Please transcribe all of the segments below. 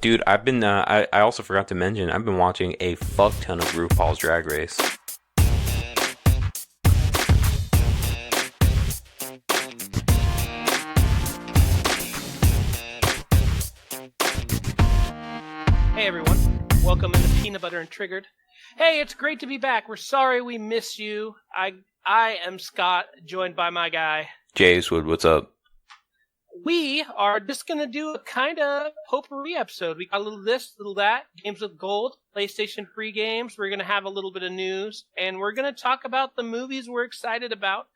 Dude, I've been. I also forgot to mention. I've been watching a fuck ton of RuPaul's Drag Race. Hey everyone, welcome to Peanut Butter and Triggered. Hey, it's great to be back. We're sorry we missed you. I am Scott, joined by my guy Jacewood, what's up? We are just going to do a kind of potpourri episode. We got a little this, little that, games with gold, PlayStation free games. We're going to have a little bit of news, and we're going to talk about the movies we're excited about.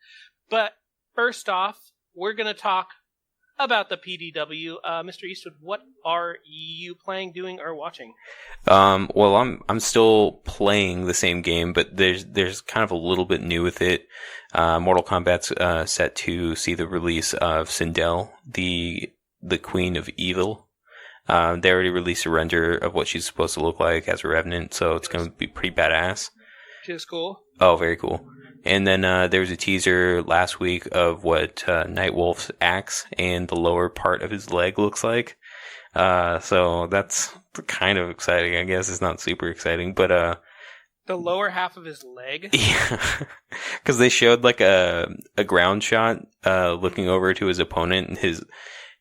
But first off, we're going to talk about the PDW. Mr. Eastwood, what are you playing, doing, or watching? Well, I'm still playing the same game, but there's kind of a little bit new with it. Mortal Kombat's set to see the release of Sindel, the Queen of Evil. They already released a render of what she's supposed to look like as a Revenant, so it's going to be pretty badass. Which is cool. Oh, very cool. And then there was a teaser last week of what Nightwolf's axe and the lower part of his leg looks like. So that's kind of exciting, I guess. It's not super exciting, but the lower half of his leg? Yeah. Because they showed like a ground shot looking over to his opponent, and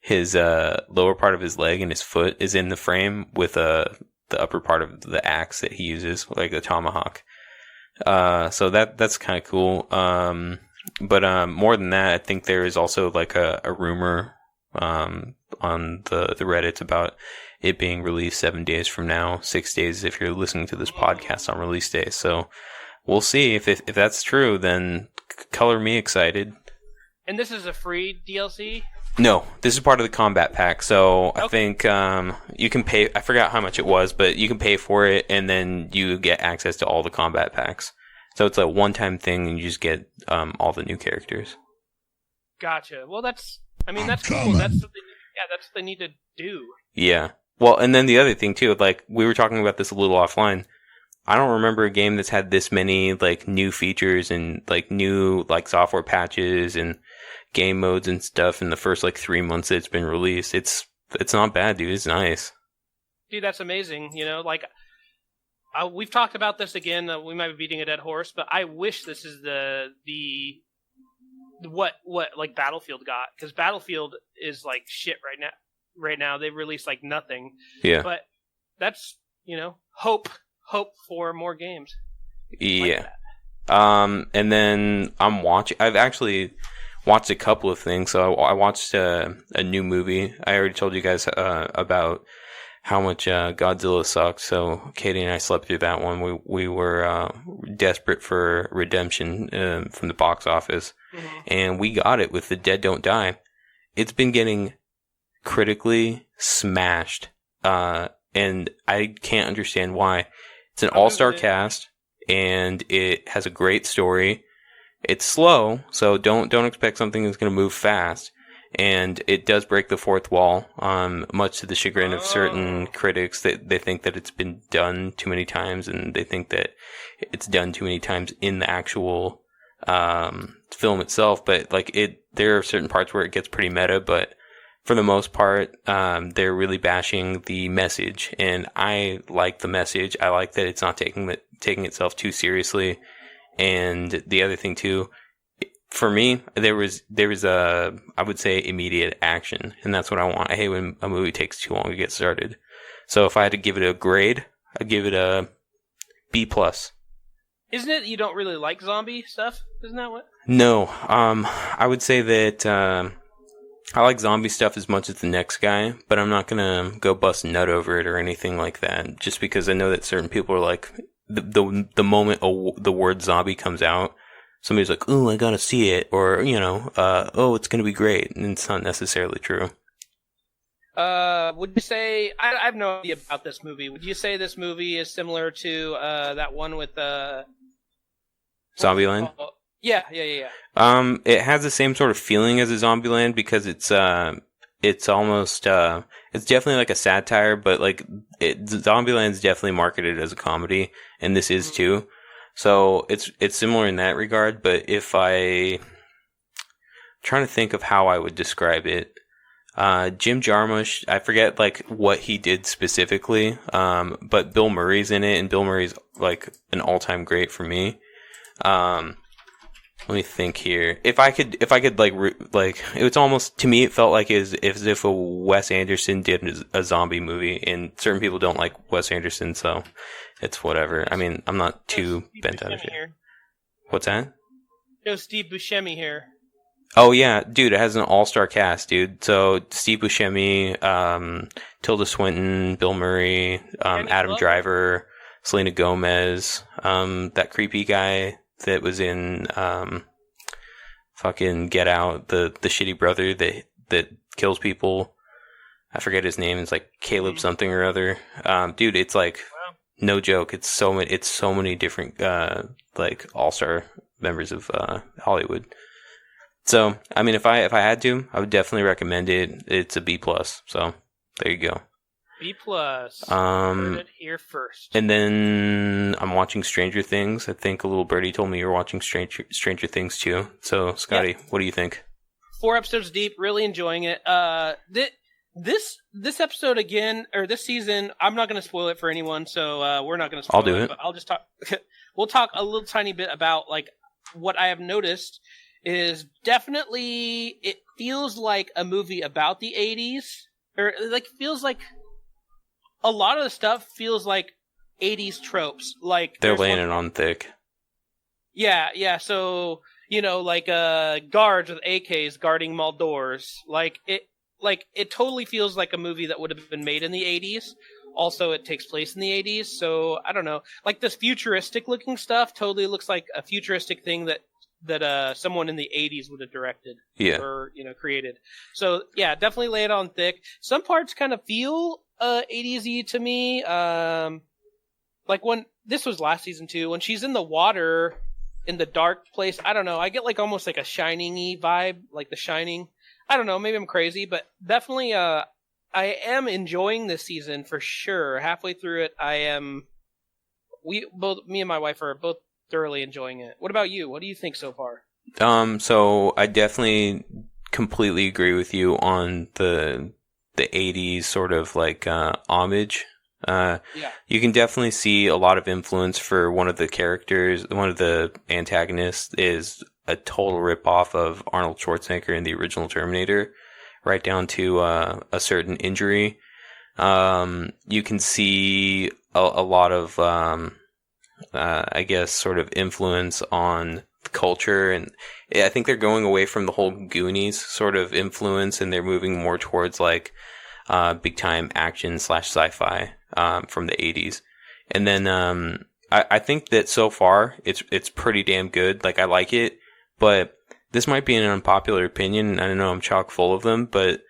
his lower part of his leg and his foot is in the frame with the upper part of the axe that he uses, like the tomahawk. So that's kind of cool. But more than that, I think there is also like a rumor on the Reddits about it being released 7 days from now, 6 days if you're listening to this podcast on release day. So we'll see if that's true. Then color me excited. And this is a free DLC? No, this is part of the combat pack. So Okay. I think you can pay. I forgot how much it was, but you can pay for it, and then you get access to all the combat packs. So it's a one-time thing, and you just get all the new characters. Gotcha. Well, that's cool. That's what they need to do. Yeah. Well, and then the other thing too, like we were talking about this a little offline. I don't remember a game that's had this many like new features and like new like software patches and game modes and stuff in the first like 3 months that it's been released. It's not bad, dude. It's nice. Dude, that's amazing. You know, like we've talked about this again. We might be beating a dead horse, but I wish this is the what like Battlefield got, because Battlefield is like shit right now. Right now they've released like nothing. Yeah. But that's, hope for more games. Yeah. And then I've actually watched a couple of things. So I watched a new movie. I already told you guys about how much Godzilla sucked. So Katie and I slept through that one. We were desperate for redemption from the box office. Mm-hmm. And we got it with The Dead Don't Die. It's been getting critically smashed. And I can't understand why. It's an all-star cast, and it has a great story. It's slow, so don't expect something that's going to move fast. And it does break the fourth wall, much to the chagrin of certain critics that they think that it's been done too many times, and they think that it's done too many times in the actual film itself. But there are certain parts where it gets pretty meta, but for the most part, they're really bashing the message, and I like the message. I like that it's not taking itself too seriously. And the other thing too, for me, there was I would say immediate action, and that's what I want. I hate when a movie takes too long to get started. So if I had to give it a grade, I'd give it a B+. Isn't it you don't really like zombie stuff? Isn't that what? No, I would say that I like zombie stuff as much as the next guy, but I'm not gonna go bust a nut over it or anything like that. Just because I know that certain people are like, the moment the word zombie comes out, somebody's like, "Oh, I gotta see it," or "Oh, it's gonna be great," and it's not necessarily true. Would you say I have no idea about this movie? Would you say this movie is similar to that one with Zombieland? Yeah. It has the same sort of feeling as a Zombieland because it's almost it's definitely like a satire, but like Zombieland's definitely marketed as a comedy, and this is too. So it's similar in that regard. But if I'm trying to think of how I would describe it, Jim Jarmusch, I forget like what he did specifically, but Bill Murray's in it, and Bill Murray's like an all-time great for me. Let me think here. If I could like, it's almost, to me, it felt like as if a Wes Anderson did a zombie movie, and certain people don't like Wes Anderson, so it's whatever. I mean, I'm not too bent out of it. What's that? Yo, Steve Buscemi here. Oh yeah, dude, it has an all-star cast, dude. So Steve Buscemi, Tilda Swinton, Bill Murray, Adam Driver, Selena Gomez, that creepy guy that was in fucking Get Out, the shitty brother that kills people. I forget his name. It's like Caleb something or other. Dude, it's like no joke. It's so many different like all-star members of Hollywood. So, I mean, if I had to, I would definitely recommend it. It's a B+. So, there you go. B+. Heard it here first. And then I'm watching Stranger Things. I think a little birdie told me you're watching Stranger Things too. So, Scotty, what do you think? 4 episodes deep, really enjoying it. This episode again, or this season, I'm not going to spoil it for anyone, so we're not going to spoil it. I'll do it. But I'll just talk. We'll talk a little tiny bit about like what I have noticed. Is definitely, it feels like a movie about the 80s, or like feels like a lot of the stuff feels like 80s tropes. Like they're laying it on thick. Yeah. So like guards with AKs guarding mall doors. Like it totally feels like a movie that would have been made in the 80s. Also, it takes place in the 80s, so I don't know. Like this futuristic looking stuff totally looks like a futuristic thing that someone in the 80s would have directed or created. So yeah, definitely lay it on thick. Some parts kind of feel 80s-y to me. Like when this was last season too, when she's in the water in the dark place, I don't know, I get like almost like a Shining-y vibe, like The Shining. I don't know, maybe I'm crazy, but definitely I am enjoying this season for sure. Halfway through it, me and my wife are both thoroughly enjoying it. What about you? What do you think so far? So I definitely completely agree with you on the 80s sort of like homage. You can definitely see a lot of influence for one of the characters. One of the antagonists is a total ripoff of Arnold Schwarzenegger in the original Terminator, right down to a certain injury. You can see a lot of I guess sort of influence on culture, and I think they're going away from the whole Goonies sort of influence, and they're moving more towards like big time action / sci-fi from the 80s. And then I think that so far it's pretty damn good. Like I like it, but this might be an unpopular opinion. I don't know, I'm chock full of them, but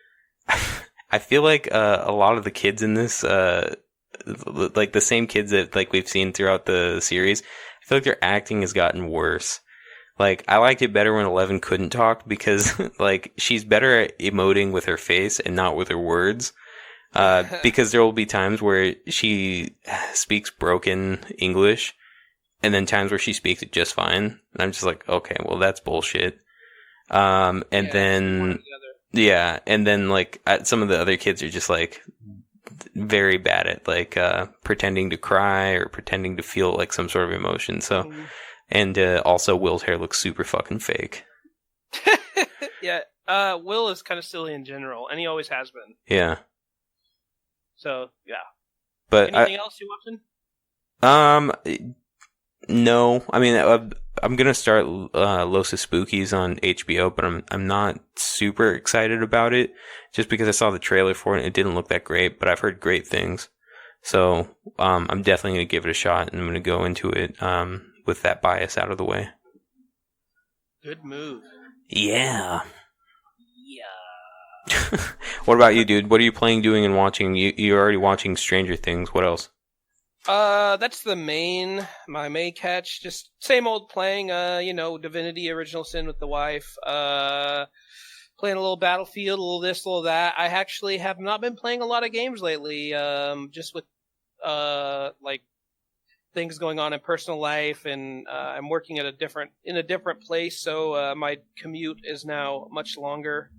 I feel like a lot of the kids in this like the same kids that like we've seen throughout the series, I feel like their acting has gotten worse. Like I liked it better when Eleven couldn't talk, because like she's better at emoting with her face and not with her words. Because there will be times where she speaks broken English, and then times where she speaks it just fine. And I'm just like, okay, well that's bullshit. And then like some of the other kids are just like very bad at like pretending to cry or pretending to feel like some sort of emotion. So, and also Will's hair looks super fucking fake. Yeah, Will is kind of silly in general, and he always has been. Yeah. So yeah. But anything else you watching? No. I mean, I'm gonna start Los Spookies on HBO, but I'm not super excited about it, just because I saw the trailer for it and it didn't look that great, but I've heard great things. So I'm definitely gonna give it a shot, and I'm gonna go into it with that bias out of the way. Good move. Yeah. What about you, dude? What are you playing, doing, and watching? You're already watching Stranger Things. What else? That's my main catch. Just same old playing, Divinity Original Sin with the wife. Playing a little Battlefield, a little this, a little that. I actually have not been playing a lot of games lately, just with, like, things going on in personal life, and, I'm working in a different place, so, my commute is now much longer.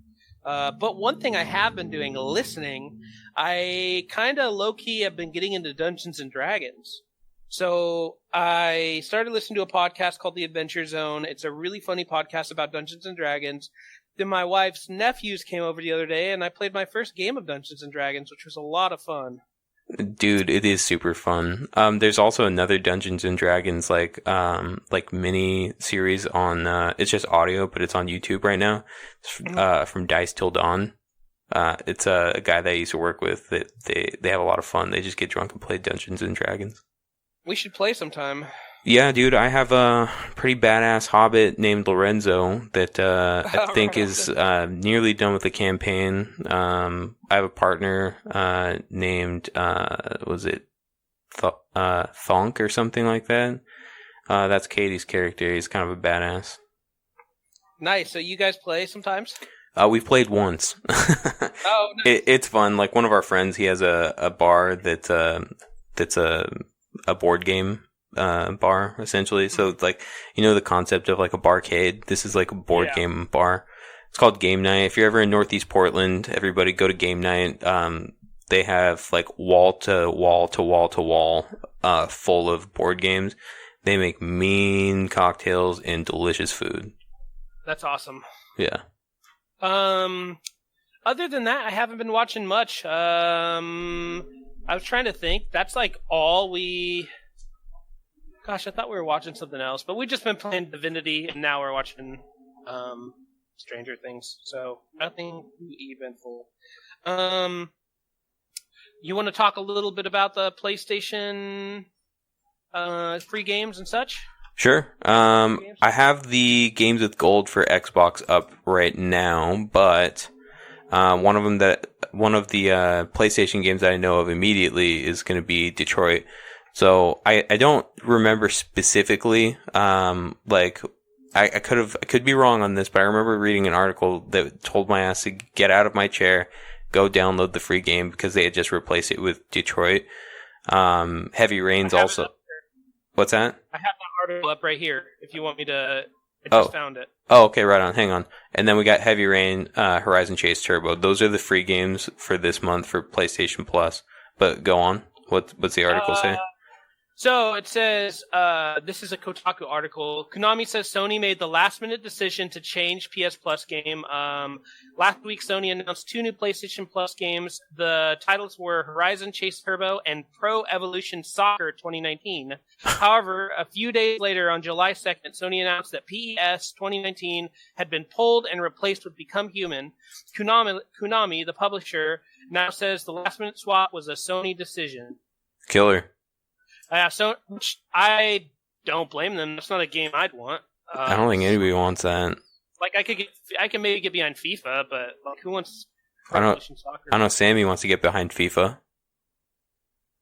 But one thing I have been doing, listening, I kind of low-key have been getting into Dungeons and Dragons. So I started listening to a podcast called The Adventure Zone. It's a really funny podcast about Dungeons and Dragons. Then my wife's nephews came over the other day, and I played my first game of Dungeons and Dragons, which was a lot of fun. Dude, it is super fun. There's also another Dungeons and Dragons like mini series on it's just audio, but it's on YouTube right now. It's from Dice Till Dawn. It's a guy that I used to work with. That they have a lot of fun. They just get drunk and play Dungeons and Dragons. We should play sometime. Yeah, dude, I have a pretty badass hobbit named Lorenzo that I think is nearly done with the campaign. I have a partner named was it Thonk or something like that. That's Katie's character. He's kind of a badass. Nice. So you guys play sometimes? We've played once. Oh, nice. It's fun. Like one of our friends, he has a bar that's a board game bar essentially. So it's like, you know, the concept of like a barcade. This is like a board game bar. It's called Game Night. If you're ever in Northeast Portland, everybody go to Game Night. They have like wall to wall to wall to wall full of board games. They make mean cocktails and delicious food. That's awesome. Yeah. Other than that, I haven't been watching much. I was trying to think. That's like all we... Gosh, I thought we were watching something else, but we've just been playing Divinity, and now we're watching Stranger Things, so nothing too eventful. You want to talk a little bit about the PlayStation free games and such? Sure. I have the games with gold for Xbox up right now, but one of the PlayStation games that I know of immediately is going to be Detroit. So I don't remember specifically, I could be wrong on this, but I remember reading an article that told my ass to get out of my chair, go download the free game because they had just replaced it with Detroit. Heavy Rain's also. What's that? I have that article up right here if you want me to. I just found it. Oh, okay, right on. Hang on. And then we got Heavy Rain, Horizon Chase Turbo. Those are the free games for this month for PlayStation Plus. But go on. What's the article say? So it says, this is a Kotaku article. Konami says Sony made the last-minute decision to change PS Plus game. Last week, Sony announced 2 new PlayStation Plus games. The titles were Horizon Chase Turbo and Pro Evolution Soccer 2019. However, a few days later, on July 2nd, Sony announced that PES 2019 had been pulled and replaced with Become Human. Konami, the publisher, now says the last-minute swap was a Sony decision. Killer. So which I don't blame them. That's not a game I'd want. I don't think anybody wants that. Like I can maybe get behind FIFA, but like who wants Pro Evolution Soccer? I know Sammy wants to get behind FIFA.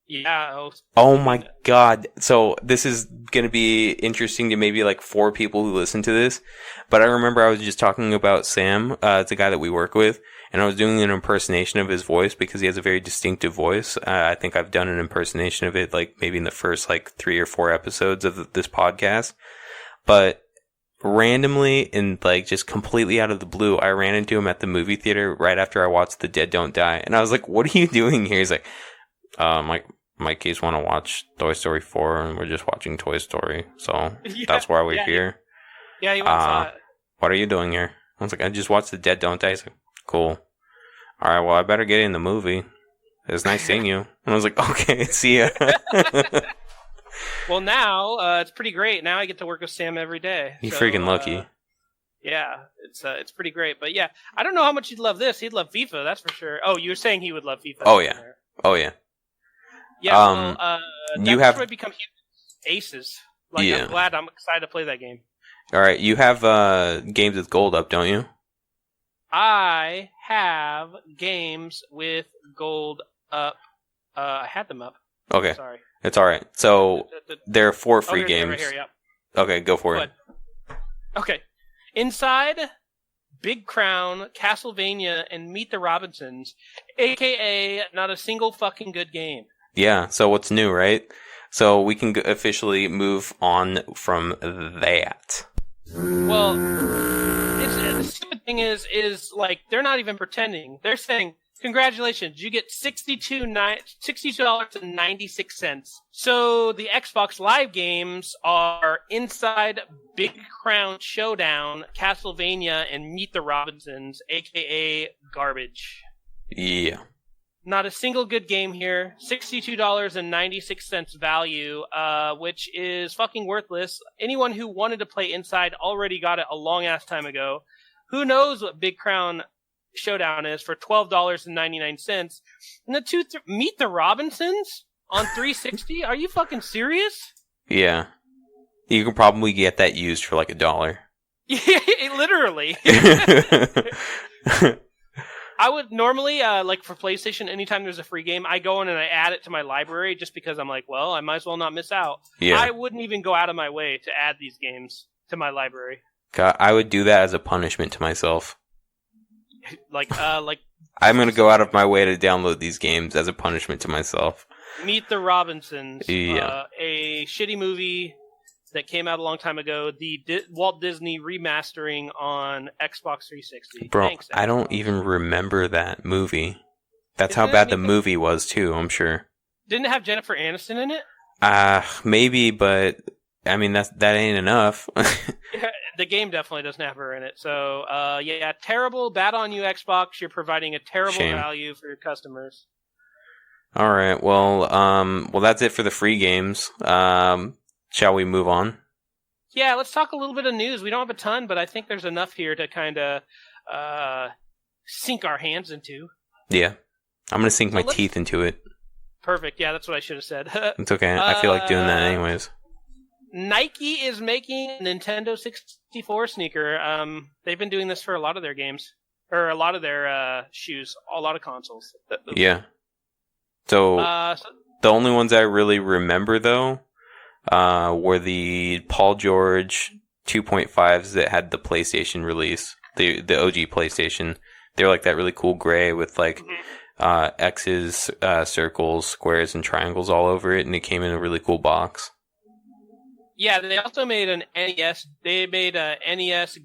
Yeah. Oh my god. So this is going to be interesting to maybe like 4 people who listen to this. But I remember I was just talking about Sam. It's a guy that we work with. And I was doing an impersonation of his voice because he has a very distinctive voice. I think I've done an impersonation of it like maybe in the first like 3 or 4 episodes of this podcast. But randomly and like just completely out of the blue, I ran into him at the movie theater right after I watched The Dead Don't Die. And I was like, what are you doing here? He's like, my kids want to watch Toy Story 4 and we're just watching Toy Story. So that's why we're here. Yeah, he wants that. What are you doing here? I was like, I just watched The Dead Don't Die. He's like, cool. All right, well, I better get in the movie. It's nice seeing you. And I was like, okay, see ya. Well, now it's pretty great. Now I get to work with Sam every day. You're freaking lucky. Yeah, it's pretty great. But yeah, I don't know how much he'd love this. He'd love FIFA, that's for sure. Oh, you were saying he would love FIFA. Oh yeah. Oh yeah. Yeah. You have Become Aces. Like, yeah. I'm excited to play that game. All right, you have games with gold up, don't you? I have games with gold up. I had them up. Okay. Sorry. It's all right. So there are 4 free games. Right here, yep. Okay, go for it. Okay. Inside, Big Crown, Castlevania, and Meet the Robinsons, a.k.a. not a single fucking good game. Yeah, so what's new, right? So we can officially move on from that. Well, the stupid thing is like they're not even pretending. They're saying, congratulations, you get $62.96. So the Xbox Live games are Inside Big Crown Showdown, Castlevania, and Meet the Robinsons, aka garbage. Yeah. Not a single good game here. $62.96 value, which is fucking worthless. Anyone who wanted to play Inside already got it a long ass time ago. Who knows what Big Crown Showdown is for $12.99? And the Meet the Robinsons on 360? Are you fucking serious? Yeah. You can probably get that used for like $1. Yeah, literally. I would normally, like for PlayStation, anytime there's a free game, I go in and I add it to my library just because I'm like, well, I might as well not miss out. Yeah. I wouldn't even go out of my way to add these games to my library. God, I would do that as a punishment to myself. like I'm going to go out of my way to download these games as a punishment to myself. Meet the Robinsons. Yeah. A shitty movie that came out a long time ago. The Walt Disney remastering on Xbox 360. Bro, Thanks, I don't even remember that movie. That's Isn't how bad it the movie was, too, I'm sure. Didn't it have Jennifer Aniston in it? Maybe, but I mean, that ain't enough. The game definitely doesn't have her in it. So, yeah, terrible. Bad on you, Xbox. You're providing a terrible Shame. value for your customers. All right, well, that's it for the free games. Shall we move on? Yeah, let's talk a little bit of news. We don't have a ton, but I think there's enough here to kind of sink our hands into. Yeah. I'm going to sink my teeth into it. Perfect. Yeah, that's what I should have said. It's okay. I feel like doing that anyways. Nike is making a Nintendo 64 sneaker. They've been doing this for a lot of their games. Or a lot of their shoes. A lot of consoles. Yeah. So, the only ones I really remember, though, were the Paul George 2.5s that had the PlayStation release. The OG PlayStation. They're like that really cool gray with like X's, circles, squares, and triangles all over it, and it came in a really cool box. Yeah, they also made an NES. They made NES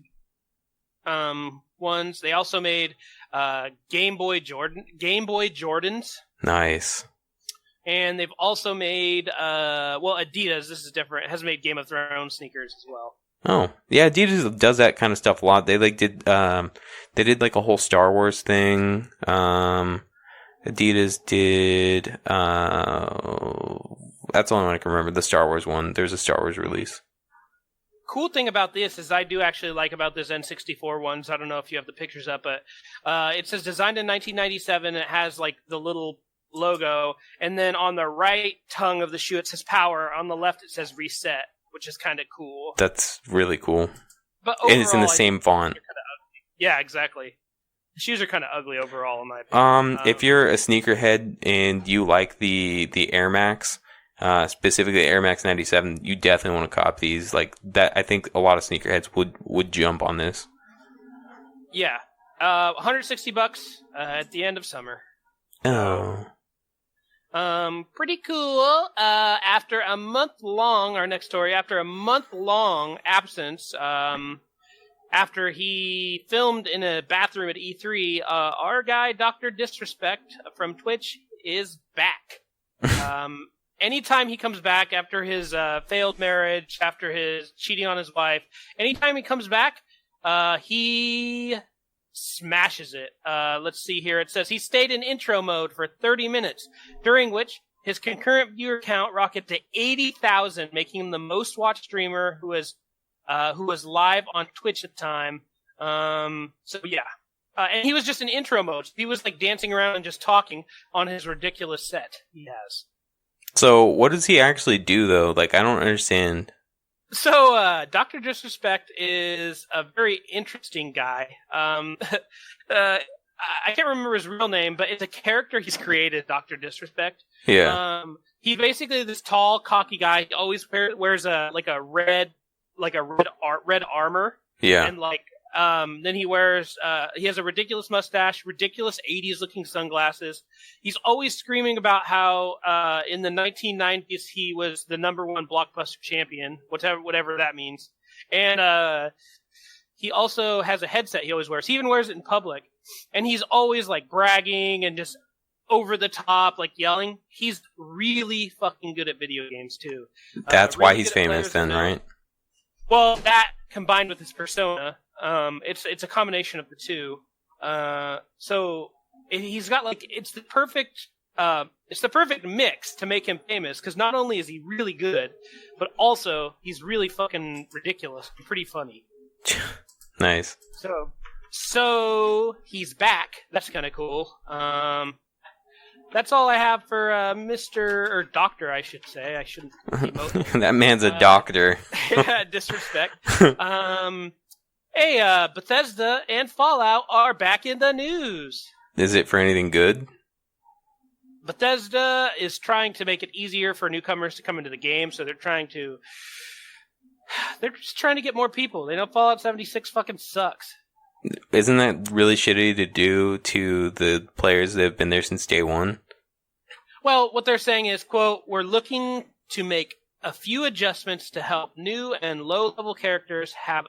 ones. They also made Game Boy Jordans. Nice. And they've also made Adidas. This is different. Has made Game of Thrones sneakers as well. Oh yeah, Adidas does that kind of stuff a lot. They did like a whole Star Wars thing. Adidas did. That's the only one I can remember. The Star Wars one. There's a Star Wars release. Cool thing about this is I do actually like about this N64 ones. I don't know if you have the pictures up, but it says designed in 1997. It has like the little logo, and then on the right tongue of the shoe it says power. On the left it says reset, which is kind of cool. That's really cool. But overall, and it's in the same font. Yeah, exactly. The shoes are kind of ugly overall, in my opinion. If you're a sneakerhead and you like the Air Max, specifically the Air Max 97, you definitely want to cop these. Like that, I think a lot of sneakerheads would jump on this. Yeah, $160 at the end of summer. Oh. Pretty cool. After a month-long, our next story, after a month-long absence, after he filmed in a bathroom at E3, our guy, Dr. Disrespect from Twitch, is back. Anytime he comes back after his failed marriage, after his cheating on his wife, anytime he comes back, he smashes it. Let's see here. It says he stayed in intro mode for 30 minutes, during which his concurrent viewer count rocketed to 80,000, making him the most watched streamer who was live on Twitch at the time. So yeah. And he was just in intro mode. He was like dancing around and just talking on his ridiculous set he has. So what does he actually do though? Like, I don't understand. So, Dr. Disrespect is a very interesting guy. I can't remember his real name, but it's a character he's created, Dr. Disrespect. Yeah. He basically this tall, cocky guy. He always wears a red armor. Yeah. And then he wears, he has a ridiculous mustache, ridiculous 80s looking sunglasses. He's always screaming about how, in the 1990s, he was the #1 blockbuster champion, whatever that means. And, he also has a headset he always wears. He even wears it in public. And he's always like bragging and just over the top, like yelling. He's really fucking good at video games too. That's really why he's famous then, right? Well, that combined with his persona, it's a combination of the two. So he's got like it's the perfect mix to make him famous, because not only is he really good, but also he's really fucking ridiculous and pretty funny. Nice. So he's back. That's kind of cool. That's all I have for Mr. or Doctor, I should say. I shouldn't emote. That man's a doctor. Disrespect. Hey, Bethesda and Fallout are back in the news. Is it for anything good? Bethesda is trying to make it easier for newcomers to come into the game, so they're just trying to get more people. They know Fallout 76 fucking sucks. Isn't that really shitty to do to the players that have been there since day one? Well, what they're saying is, quote, we're looking to make a few adjustments to help new and low-level characters have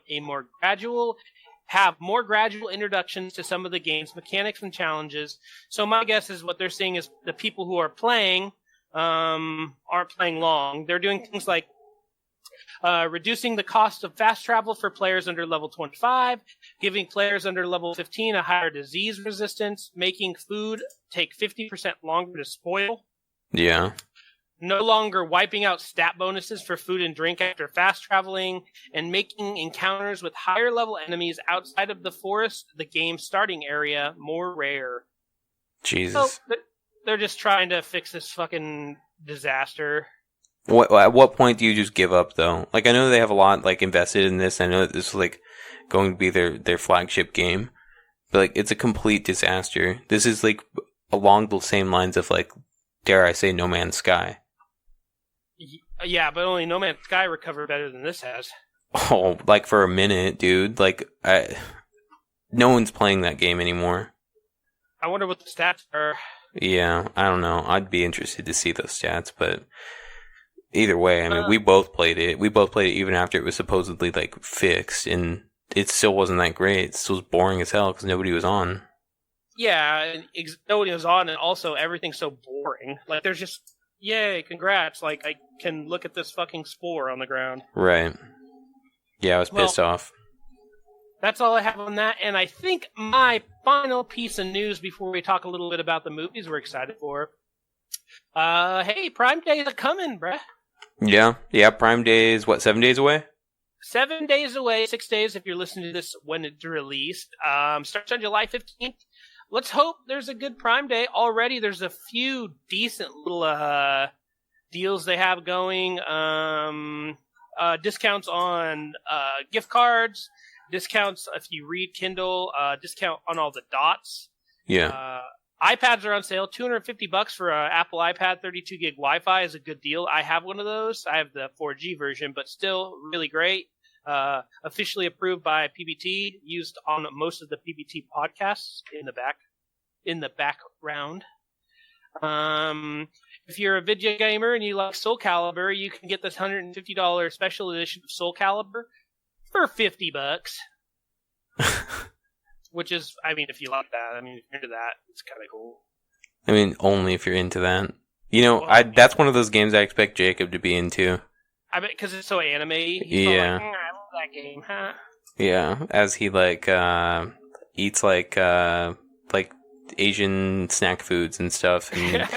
more gradual introductions to some of the game's mechanics and challenges. So my guess is what they're seeing is the people who are playing aren't playing long. They're doing things like reducing the cost of fast travel for players under level 25, giving players under level 15 a higher disease resistance, making food take 50% longer to spoil. Yeah. No longer wiping out stat bonuses for food and drink after fast traveling, and making encounters with higher level enemies outside of the forest, the game's starting area, more rare. Jesus. So they're just trying to fix this fucking disaster. At what point do you just give up, though? Like, I know they have a lot, like, invested in this. I know that this is, like, going to be their flagship game. But, like, it's a complete disaster. This is, like, along the same lines of, like, dare I say, No Man's Sky. Yeah, but only No Man's Sky recovered better than this has. Oh, like, for a minute, dude. Like, no one's playing that game anymore. I wonder what the stats are. Yeah, I don't know. I'd be interested to see those stats, but... Either way, I mean, we both played it. We both played it even after it was supposedly, like, fixed, and it still wasn't that great. It still was boring as hell because nobody was on. Yeah, nobody was on, and also everything's so boring. Like, there's just, yay, congrats. Like, I can look at this fucking spore on the ground. Right. Yeah, I was pissed off. That's all I have on that, and I think my final piece of news before we talk a little bit about the movies we're excited for. Hey, Prime Day is coming, bruh. Yeah, Prime Day is, 7 days away? 7 days away, 6 days if you're listening to this when it's released. Starts on July 15th. Let's hope there's a good Prime Day. Already there's a few decent little deals they have going. Discounts on gift cards, discounts if you read Kindle, discount on all the dots. Yeah. iPads are on sale. $250 for an Apple iPad 32 gig Wi-Fi is a good deal. I have one of those. I have the 4G version, but still really great. Officially approved by PBT, used on most of the PBT podcasts in the background. If you're a video gamer and you like Soul Calibur, you can get this $150 special edition of Soul Calibur for $50. Which is, I mean, if you like that, I mean, if you're into that, it's kind of cool. I mean, only if you're into that. You know, that's one of those games I expect Jacob to be into. I bet because it's so anime-y. Yeah. Like, I love that game, huh? Yeah, as he, like, eats, like Asian snack foods and stuff, and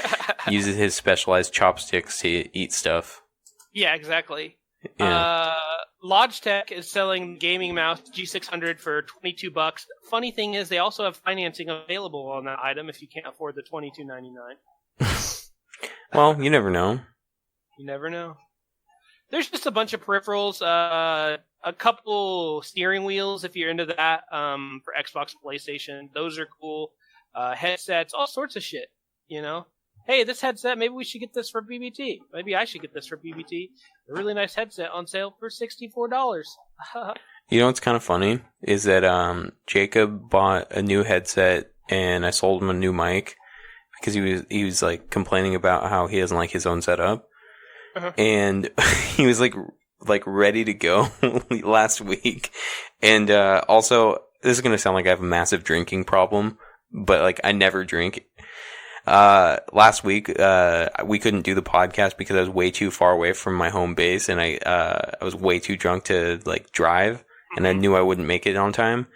uses his specialized chopsticks to eat stuff. Yeah, exactly. Yeah. Logitech is selling gaming mouse G600 for $22. Funny thing is, they also have financing available on that item if you can't afford the $22.99. Well, you never know. You never know. There's just a bunch of peripherals, a couple steering wheels if you're into that, for Xbox and PlayStation. Those are cool. Headsets, all sorts of shit, you know? Hey, this headset, maybe we should get this for PBT. Maybe I should get this for PBT. A really nice headset on sale for $64. You know what's kind of funny? Is that Jacob bought a new headset and I sold him a new mic because he was like complaining about how he doesn't like his own setup. Uh-huh. And he was like like ready to go last week. And also, this is gonna sound like I have a massive drinking problem, but like I never drink. Last week, we couldn't do the podcast because I was way too far away from my home base, and I was way too drunk to like drive, and I knew I wouldn't make it on time.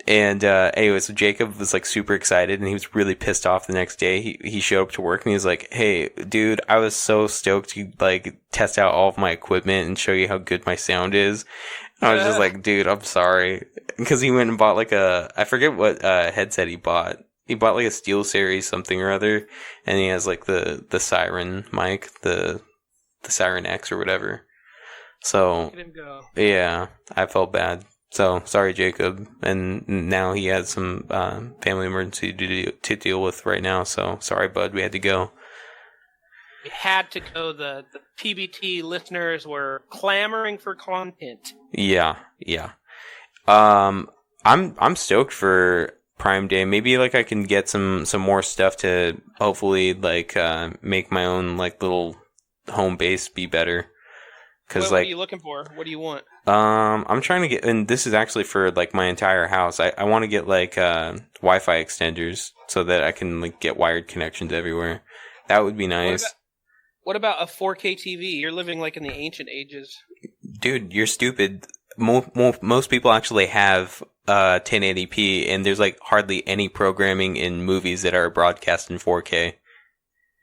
And anyway, so Jacob was like super excited, and he was really pissed off the next day. He showed up to work, and he was like, "Hey, dude, I was so stoked to like test out all of my equipment and show you how good my sound is." And I was just like, "Dude, I'm sorry," because he went and bought like I forget what headset he bought. He bought like a SteelSeries something or other, and he has like the Siren mic, the Siren X or whatever. So Let him go. yeah, I felt bad. So sorry, Jacob. And now he has some family emergency to deal with right now. So sorry, bud. We had to go. We had to go. The PBT listeners were clamoring for content. Yeah. I'm stoked for Prime Day. Maybe like I can get some more stuff to hopefully like make my own like little home base be better. What are you looking for? What do you want? I'm trying to get, and this is actually for like my entire house. I want to get like Wi-Fi extenders so that I can like get wired connections everywhere. That would be nice. What about a 4K TV? You're living like in the ancient ages. Dude, you're stupid. Most people actually have 1080p, and there's like hardly any programming in movies that are broadcast in 4K.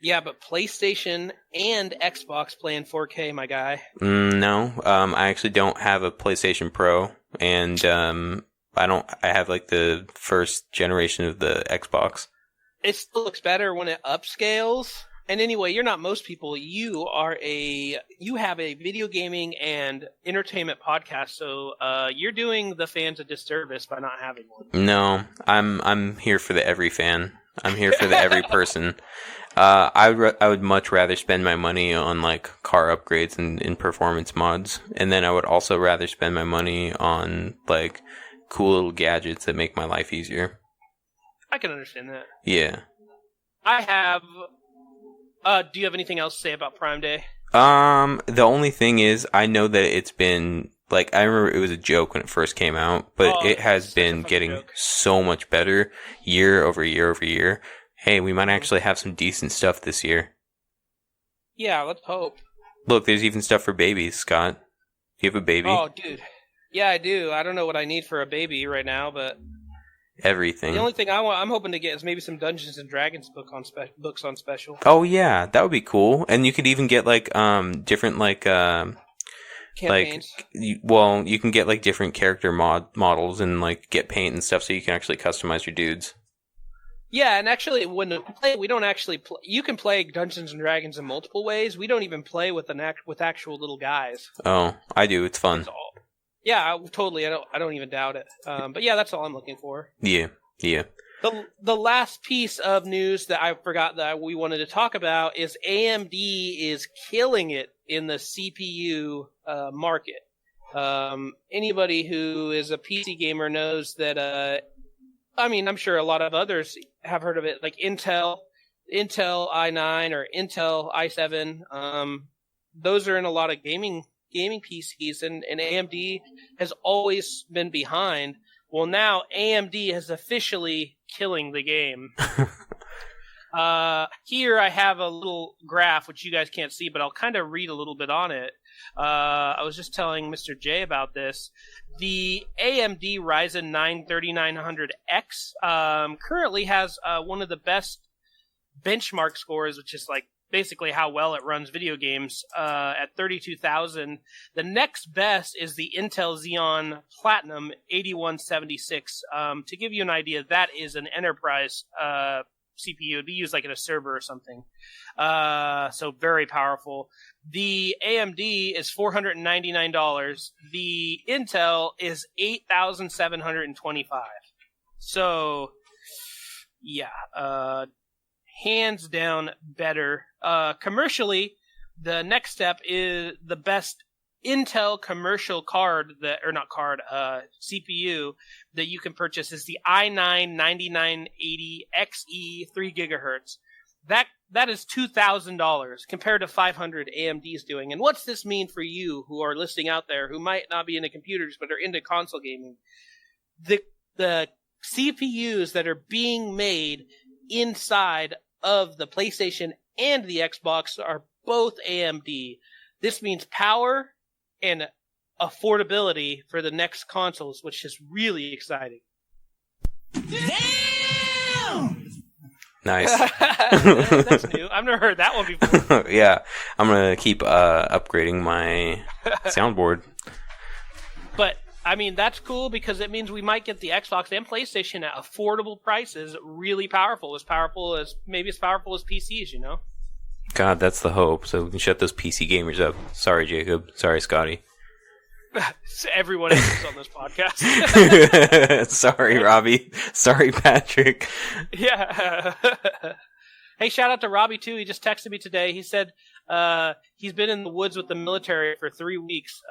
Yeah, but PlayStation and Xbox play in 4K, my guy. No, I actually don't have a PlayStation Pro, and I have like the first generation of the Xbox. It still looks better when it upscales. And anyway, you're not most people. You have a video gaming and entertainment podcast, so you're doing the fans a disservice by not having one. No, I'm here for the every fan. I'm here for the every person. I would much rather spend my money on like car upgrades and performance mods, and then I would also rather spend my money on like cool little gadgets that make my life easier. I can understand that. Yeah. I have. Do you have anything else to say about Prime Day? The only thing is, I know that it's been like, I remember it was a joke when it first came out, but it has been getting so much better year over year over year. Hey, we might actually have some decent stuff this year. Yeah, let's hope. Look, there's even stuff for babies, Scott. Do you have a baby? Oh, dude. Yeah, I do. I don't know what I need for a baby right now, but everything. The only thing I'm hoping to get is maybe some Dungeons and Dragons books on special. Oh yeah, that would be cool. And you could even get like different like campaigns. Like you can get like different character models and like get paint and stuff, so you can actually customize your dudes. Yeah, and actually, when we play, we don't actually play. You can play Dungeons and Dragons in multiple ways. We don't even play with actual little guys. Oh, I do. It's fun. Yeah, totally. I don't even doubt it. But yeah, that's all I'm looking for. Yeah. The last piece of news that I forgot that we wanted to talk about is AMD is killing it in the CPU market. Anybody who is a PC gamer knows that. I mean, I'm sure a lot of others have heard of it, like Intel i9 or Intel i7. Those are in a lot of gaming PCs, and AMD has always been behind. Well, now AMD is officially killing the game. Here I have a little graph, which you guys can't see, but I'll kind of read a little bit on it. I was just telling Mr. J about this. The AMD Ryzen 9 3900X currently has one of the best benchmark scores, which is like basically how well it runs video games, at 32,000. The next best is the Intel Xeon Platinum 8176. To give you an idea, that is an enterprise CPU. It'd be used like in a server or something. So very powerful. The AMD is $499. The Intel is $8,725. So, yeah, hands down better. Commercially, the next step is the best Intel commercial CPU that you can purchase is the i9 9980XE 3 gigahertz. That that is $2,000 compared to $500 AMD's doing. And what's this mean for you who are listening out there who might not be into computers but are into console gaming? The CPUs that are being made inside of the PlayStation and the Xbox are both AMD. This means power and affordability for the next consoles, which is really exciting. Damn! Nice. That's new. I've never heard that one before. Yeah, I'm gonna keep upgrading my soundboard. But I mean, that's cool because it means we might get the Xbox and PlayStation at affordable prices, really powerful as powerful as PCs, you know? God, that's the hope. So we can shut those PC gamers up. Sorry, Jacob. Sorry, Scotty. Everyone else on this podcast. Sorry, Robbie. Sorry, Patrick. Yeah. Hey, shout out to Robbie, too. He just texted me today. He said he's been in the woods with the military for 3 weeks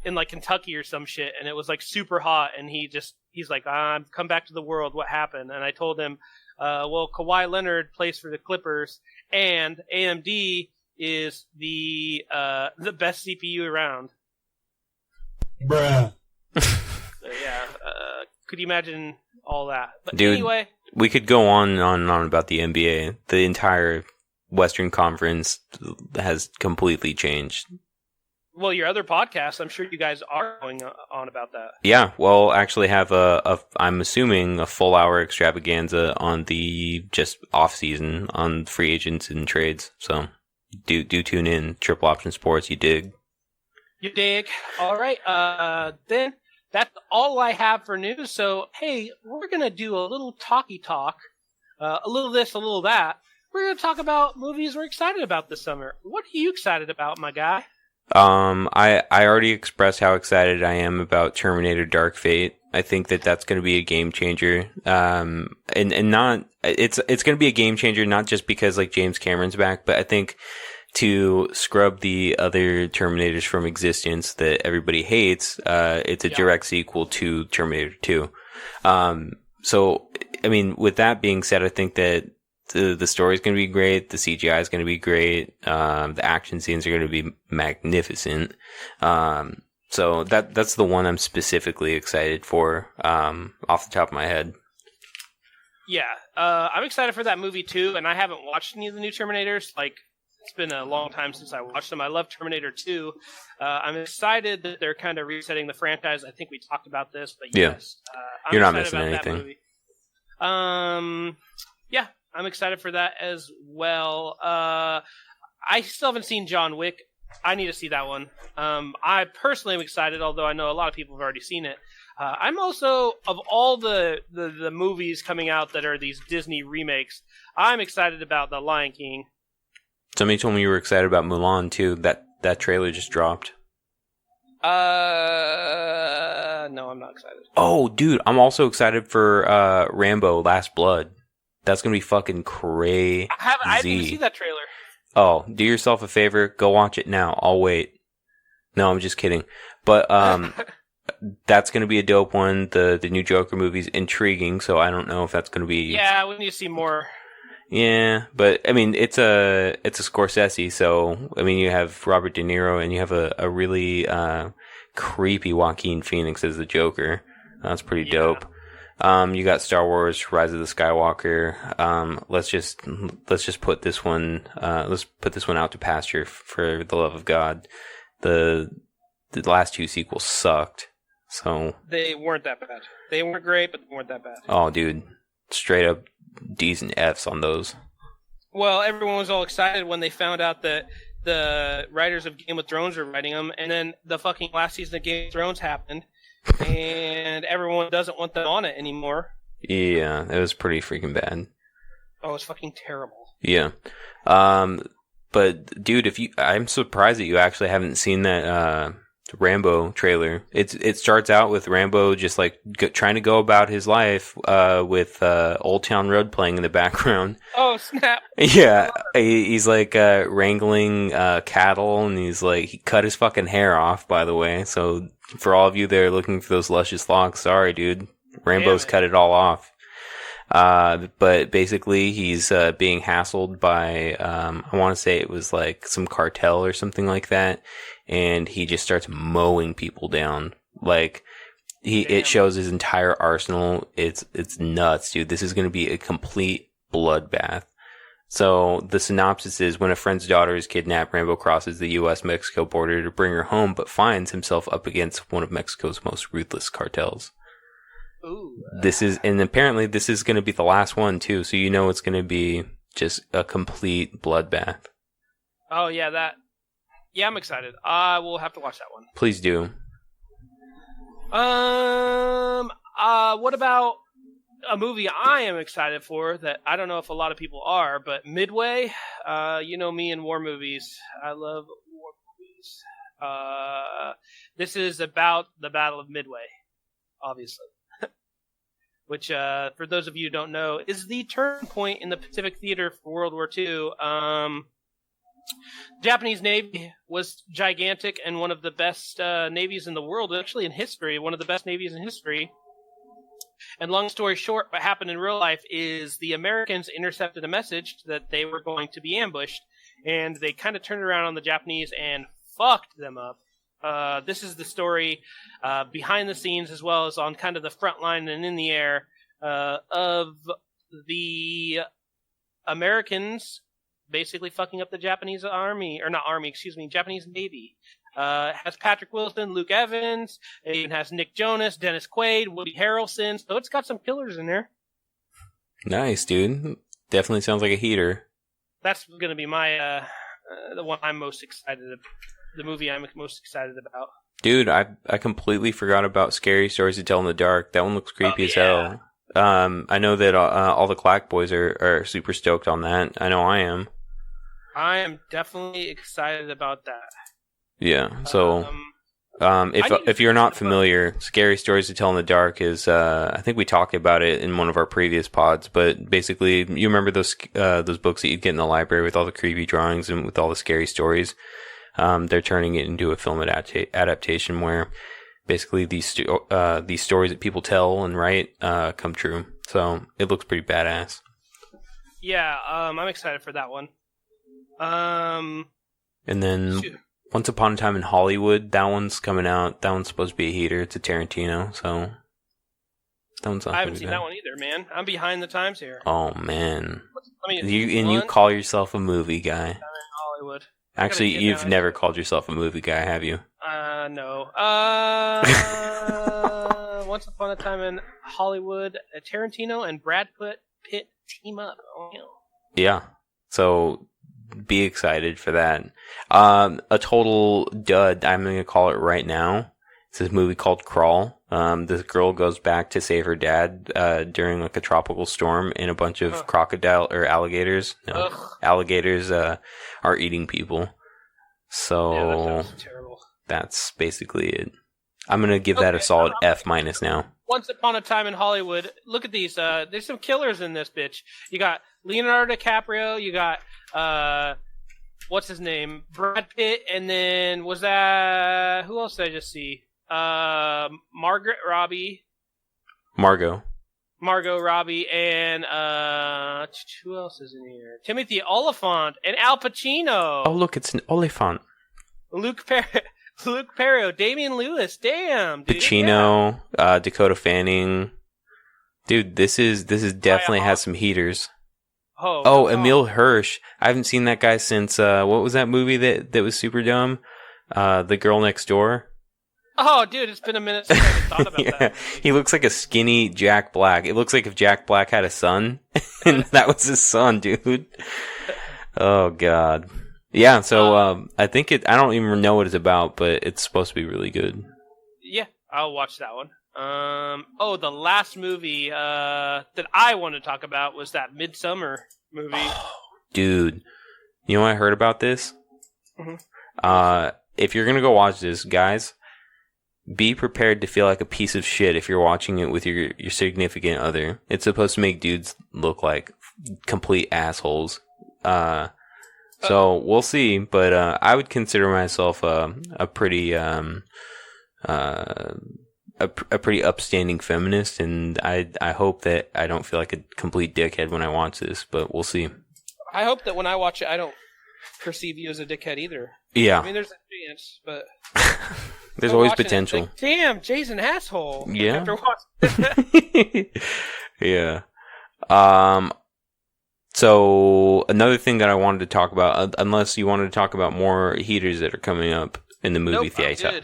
in, like, Kentucky or some shit, and it was, like, super hot, and he's like, I'm come back to the world. What happened? And I told him, well, Kawhi Leonard plays for the Clippers, and AMD is the best CPU around. Bruh. So, yeah, could you imagine all that? But Dude, anyway, we could go on and on and on about the NBA. The entire Western Conference has completely changed. well, your other podcasts, I'm sure you guys are going on about that. Yeah, well, actually have I'm assuming a full hour extravaganza on the just off season on free agents and trades. So do tune in. Triple Option Sports, you dig? You dig? All right. Then that's all I have for news. So, hey, we're going to do a little talky talk. A little this, a little that. We're going to talk about movies we're excited about this summer. What are you excited about, my guy? I already expressed how excited I am about Terminator Dark Fate. I think that's going to be a game changer. And not, it's going to be a game changer, not just because like James Cameron's back, but I think to scrub the other Terminators from existence that everybody hates, it's a direct sequel to Terminator 2. So, I mean, with that being said, I think that the story is going to be great. The CGI is going to be great. The action scenes are going to be magnificent. So that's the one I'm specifically excited for, off the top of my head. Yeah. I'm excited for that movie too, and I haven't watched any of the new Terminators. Like, it's been a long time since I watched them. I love Terminator 2. I'm excited that they're kind of resetting the franchise. I think we talked about this, but yes. I'm You're not excited missing about anything. that movie. Yeah, I'm excited for that as well. I still haven't seen John Wick. I need to see that one. I personally am excited, although I know a lot of people have already seen it. I'm also, of all the movies coming out that are these Disney remakes, I'm excited about The Lion King. Somebody told me you were excited about Mulan too. That trailer just dropped. No, I'm not excited. Oh, dude, I'm also excited for Rambo: Last Blood. That's gonna be fucking crazy. I haven't even seen that trailer. Oh, do yourself a favor, go watch it now. I'll wait. No, I'm just kidding. But that's gonna be a dope one. The new Joker movie's intriguing, so I don't know if that's gonna be. Yeah, we need to see more. Yeah, but I mean, it's a Scorsese, so I mean, you have Robert De Niro and you have a really creepy Joaquin Phoenix as the Joker. That's pretty dope. You got Star Wars: Rise of the Skywalker. Let's just put this one. Let's put this one out to pasture for the love of God. The last two sequels sucked. So they weren't that bad. They weren't great, but they weren't that bad. Oh, dude, straight up D's and F's on those. Well, everyone was all excited when they found out that the writers of Game of Thrones were writing them, and then the fucking last season of Game of Thrones happened, and everyone doesn't want them on it anymore. Yeah, it was pretty freaking bad. Oh, it's fucking terrible. Yeah. But dude, I'm surprised that you actually haven't seen that Rambo trailer. It starts out with Rambo just like trying to go about his life with Old Town Road playing in the background. Oh snap! Yeah, he's like wrangling cattle, and he's like he cut his fucking hair off. By the way, so for all of you that are looking for those luscious locks, sorry, dude, Rambo's cut it all off. But basically, he's being hassled by I want to say it was like some cartel or something like that, and he just starts mowing people down. Like it shows his entire arsenal. It's nuts, dude. This is going to be a complete bloodbath. So the synopsis is: when a friend's daughter is kidnapped, Rambo crosses the U.S.-Mexico border to bring her home, but finds himself up against one of Mexico's most ruthless cartels. Ooh. And apparently this is going to be the last one too, so you know it's going to be just a complete bloodbath. Oh yeah, I'm excited. I will have to watch that one. Please do. What about a movie I am excited for that I don't know if a lot of people are, but Midway. You know me and war movies. I love war movies. This is about the Battle of Midway, obviously. Which, for those of you who don't know, is the turning point in the Pacific Theater for World War II. Japanese Navy was gigantic and one of the best navies in the world, actually in history, one of the best navies in history. And long story short, what happened in real life is the Americans intercepted a message that they were going to be ambushed, and they kind of turned around on the Japanese and fucked them up. This is the story behind the scenes as well as on kind of the front line and in the air of the Americans basically fucking up the Japanese Japanese Navy. Has Patrick Wilson, Luke Evans, it even has Nick Jonas, Dennis Quaid, Woody Harrelson, so it's got some killers in there. Nice, dude. Definitely sounds like a heater. That's going to be my the one I'm most excited about. The movie I'm most excited about. Dude, I completely forgot about Scary Stories to Tell in the Dark. That one looks creepy as hell. I know that all the Clack boys are super stoked on that. I know I am. I am definitely excited about that. Yeah, so if you're not familiar, Scary Stories to Tell in the Dark is I think we talked about it in one of our previous pods, but basically you remember those books that you'd get in the library with all the creepy drawings and with all the scary stories. They're turning it into a film adaptation where basically these stories that people tell and write come true. So it looks pretty badass. Yeah, I'm excited for that one. And then Once Upon a Time in Hollywood, that one's coming out. That one's supposed to be a heater. It's a Tarantino, so that one's not. I haven't seen that one either, man. I'm behind the times here. Oh man, you call yourself a movie guy? I'm in Hollywood. Actually, you've never called yourself a movie guy, have you? No. Once Upon a Time in Hollywood, Tarantino and Brad Pitt team up. Oh, yeah. So be excited for that. A total dud, I'm going to call it right now. It's this movie called Crawl. This girl goes back to save her dad during like a tropical storm, and a bunch of alligators. No, alligators are eating people. So yeah, that sounds terrible. That's basically it. I'm gonna give that a solid F- now. Once Upon a Time in Hollywood. Look at these. There's some killers in this bitch. You got Leonardo DiCaprio. You got what's his name? Brad Pitt. And then was that who else did I just see? Margot Robbie, and who else is in here? Timothy Olyphant and Al Pacino. Oh, look, it's an Oliphant. Luke Perry, Damian Lewis. Damn, dude. Pacino, Dakota Fanning. Dude, this is definitely has some heaters. Oh, Emile Hirsch. I haven't seen that guy since what was that movie that was super dumb? The Girl Next Door. Oh, dude, it's been a minute since I even thought about that. He looks like a skinny Jack Black. It looks like if Jack Black had a son, and that was his son, dude. Oh, God. Yeah, so I think I don't even know what it's about, but it's supposed to be really good. Yeah, I'll watch that one. The last movie that I want to talk about was that Midsummer movie. Oh, dude, you know what I heard about this? Mm-hmm. If you're going to go watch this, guys, be prepared to feel like a piece of shit if you're watching it with your significant other. It's supposed to make dudes look like complete assholes. So we'll see, but I would consider myself a pretty a pretty upstanding feminist, and I hope that I don't feel like a complete dickhead when I watch this, but we'll see. I hope that when I watch it, I don't perceive you as a dickhead either. Yeah. I mean, there's a chance, but there's always potential. Like, damn, Jay's an asshole. Yeah. After watching yeah. So another thing that I wanted to talk about, unless you wanted to talk about more heaters that are coming up in the movie theater.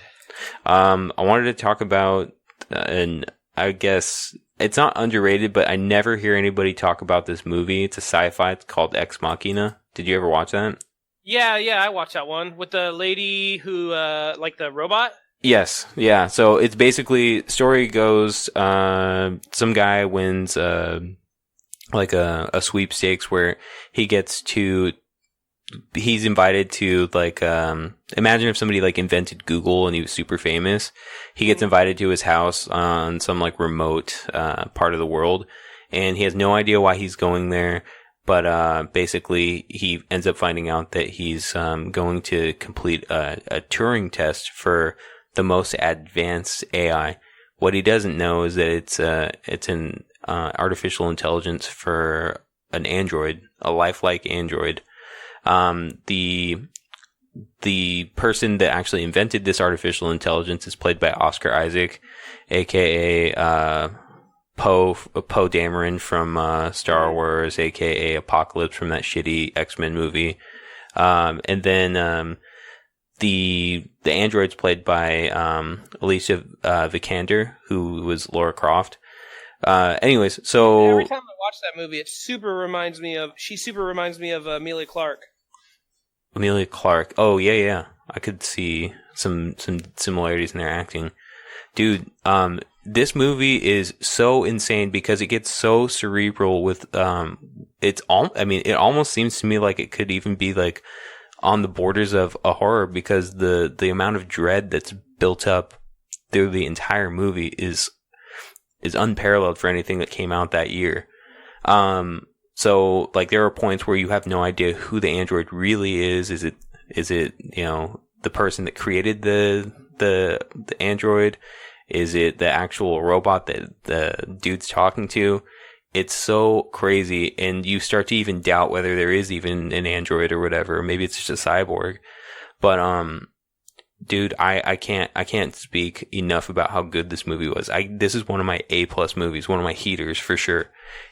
I wanted to talk about, and I guess it's not underrated, but I never hear anybody talk about this movie. It's a sci-fi. It's called Ex Machina. Did you ever watch that? Yeah, I watched that one with the lady who, like the robot. Yes, yeah. So it's basically, story goes, some guy wins, like a sweepstakes where he's invited to, like, imagine if somebody like invented Google and he was super famous. He gets invited to his house on some like remote part of the world, and he has no idea why he's going there. But basically, he ends up finding out that he's going to complete a Turing test for the most advanced AI. What he doesn't know is that it's an artificial intelligence for an android, a lifelike android. The person that actually invented this artificial intelligence is played by Oscar Isaac, aka Poe Dameron from Star Wars, aka Apocalypse from that shitty X-Men movie. And then the android's played by Alicia Vikander, who was Laura Croft. Anyways, so every time I watch that movie, she super reminds me of Amelia Clark. Amelia Clark. Oh yeah. I could see some similarities in their acting. Dude, this movie is so insane because it gets so cerebral with it almost seems to me like it could even be like on the borders of a horror, because the amount of dread that's built up through the entire movie is unparalleled for anything that came out that year. So like there are points where you have no idea who the android really is. Is it the person that created the android? Is it the actual robot that the dude's talking to? It's so crazy, and you start to even doubt whether there is even an android or whatever. Maybe it's just a cyborg. But dude, I can't speak enough about how good this movie was. This is one of my A+ movies, one of my heaters for sure,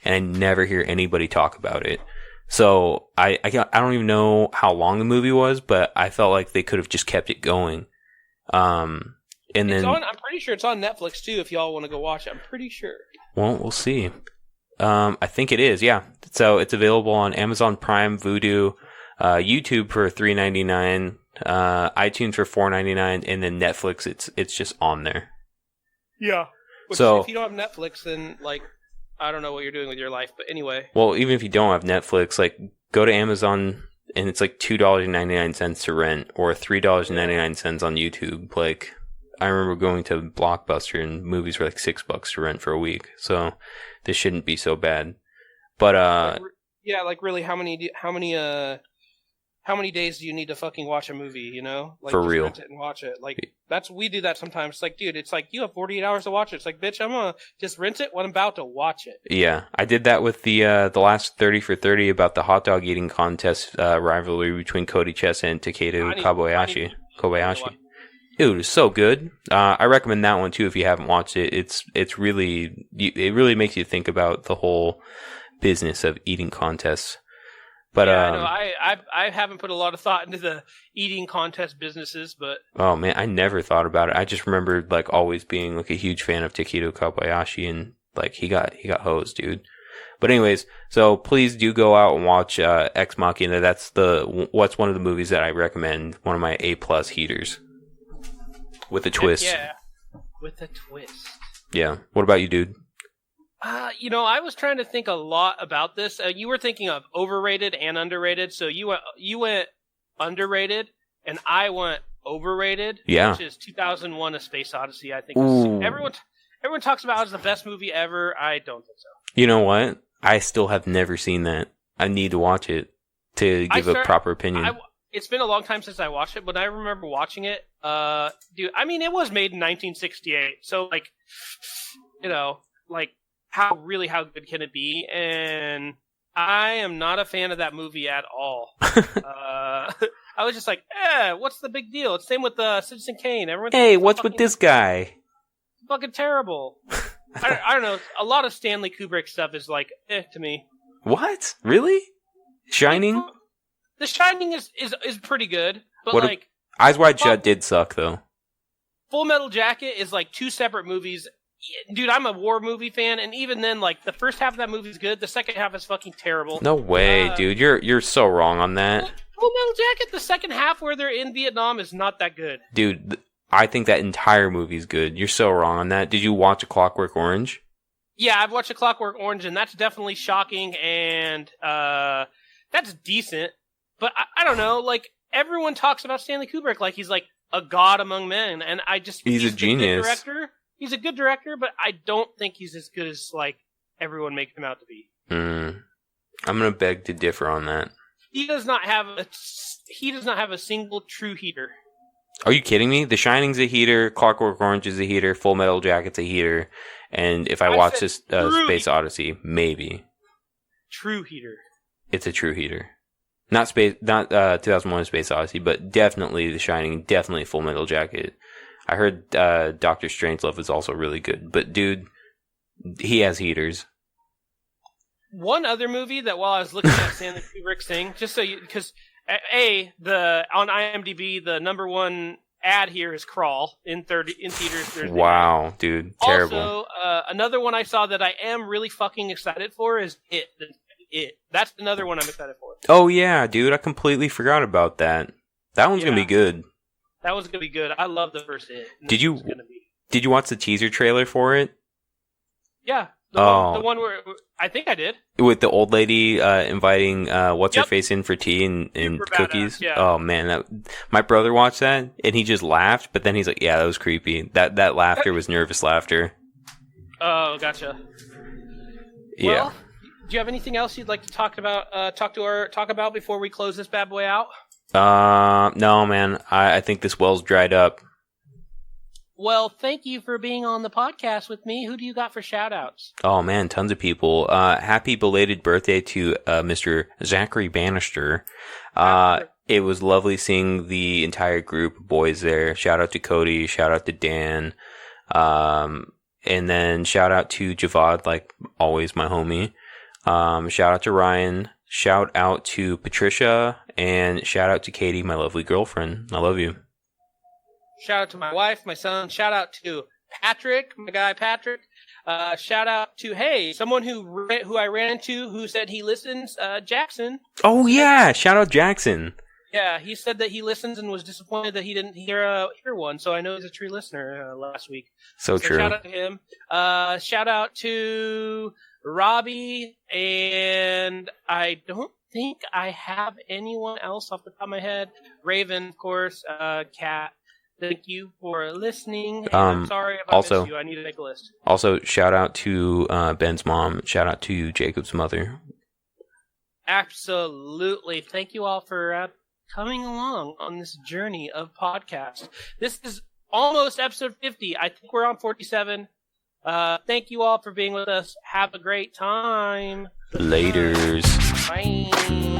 and I never hear anybody talk about it. So I don't even know how long the movie was, but I felt like they could have just kept it going. And then I'm pretty sure it's on Netflix too. If y'all want to go watch it, I'm pretty sure. Well, we'll see. I think it is, yeah. So it's available on Amazon Prime, Vudu, YouTube for $3.99, iTunes for $4.99, and then Netflix. It's just on there. Yeah. Which, so if you don't have Netflix, then like I don't know what you're doing with your life. But anyway. Well, even if you don't have Netflix, like go to Amazon and it's like $2.99 to rent, or $3.99 on YouTube. Like I remember going to Blockbuster and movies were like $6 to rent for a week. So this shouldn't be so bad. But yeah, like really, how many days do you need to fucking watch a movie? You know, like for just real, rent it and watch it. Like we do that sometimes. It's like, dude, it's like you have 48 hours to watch it. It's like, bitch, I'm gonna just rent it when I'm about to watch it. Yeah, I did that with the last 30 for 30 about the hot dog eating contest rivalry between Cody Chessa and Takeru Kobayashi. Dude, it's so good. I recommend that one too if you haven't watched it. It really makes you think about the whole business of eating contests. But yeah, I haven't put a lot of thought into the eating contest businesses, but oh man, I never thought about it. I just remembered like always being like a huge fan of Takeru Kobayashi, and like he got hosed, dude. But anyways, so please do go out and watch Ex Machina. That's one of the movies that I recommend. One of my A+ heaters. With a twist. Yeah, with a twist. Yeah. What about you, dude? I was trying to think a lot about this. You were thinking of overrated and underrated, so you went underrated, and I went overrated. Yeah. Which is 2001: A Space Odyssey. I think everyone talks about it as the best movie ever. I don't think so. You know what? I still have never seen that. I need to watch it to give a proper opinion. it's been a long time since I watched it, but I remember watching it. Dude, I mean, it was made in 1968, so like, like how good can it be? And I am not a fan of that movie at all. I was just like, what's the big deal? It's same with Citizen Kane. Hey, what's with this guy? Fucking terrible. I don't know. A lot of Stanley Kubrick stuff is like, to me. What? Really? Shining? The Shining is pretty good, but Eyes Wide Shut did suck though. Full Metal Jacket is like two separate movies. Dude, I'm a war movie fan, and even then, like the first half of that movie is good. The second half is fucking terrible. No way, dude. You're so wrong on that. Full Metal Jacket, the second half where they're in Vietnam is not that good. Dude, I think that entire movie's good. You're so wrong on that. Did you watch A Clockwork Orange? Yeah, I've watched A Clockwork Orange, and that's definitely shocking, and that's decent. But I don't know, like, everyone talks about Stanley Kubrick like he's, like, a god among men, and he's a genius. He's a good director, but I don't think he's as good as, like, everyone makes him out to be. I'm gonna beg to differ on that. He does not have a single true heater. Are you kidding me? The Shining's a heater, Clockwork Orange is a heater, Full Metal Jacket's a heater, and if I watch this Space Odyssey, maybe. True heater. It's a true heater. Not 2001 Space Odyssey, but definitely The Shining, definitely Full Metal Jacket. I heard Dr. Strangelove is also really good, but dude, he has heaters. One other movie that while I was looking at Stanley Kubrick's thing, just so you, because on IMDb the number one ad here is Crawl in theaters Thursday. Wow, dude, terrible. Also, another one I saw that I am really fucking excited for is It. That's another one I'm excited for. Oh yeah, dude, I completely forgot about that. That one's gonna be good. That one's gonna be good. I love the first It. Did you watch the teaser trailer for it? Yeah. The one where I think I did. With the old lady inviting what's her face in for tea and cookies. Badass, yeah. Oh man, my brother watched that and he just laughed, but then he's like, "Yeah, that was creepy." That laughter was nervous laughter. Oh, gotcha. Yeah. Well, do you have anything else you'd like to talk about before we close this bad boy out? No, man. I think this well's dried up. Well, thank you for being on the podcast with me. Who do you got for shout-outs? Oh, man, tons of people. Happy belated birthday to Mr. Zachary Bannister. It was lovely seeing the entire group of boys there. Shout out to Cody. Shout out to Dan. And then shout out to Javad, like always, my homie. Shout out to Ryan. Shout out to Patricia. And shout out to Katie, my lovely girlfriend. I love you. Shout out to my wife, my son. Shout out to Patrick, my guy Patrick. Shout out to, someone who I ran into who said he listens, Jackson. Oh, yeah. Shout out Jackson. Yeah, he said that he listens and was disappointed that he didn't hear one, so I know he's a true listener last week. So true. Shout out to him. Shout out to Robbie, and I don't think I have anyone else off the top of my head. Raven, of course, Kat. Thank you for listening. I'm sorry if I missed you. I need to make a list. Also, shout out to Ben's mom. Shout out to Jacob's mother. Absolutely. Thank you all for coming along on this journey of podcast. This is almost episode 50. I think we're on 47. Thank you all for being with us. Have a great time. Laters. Bye.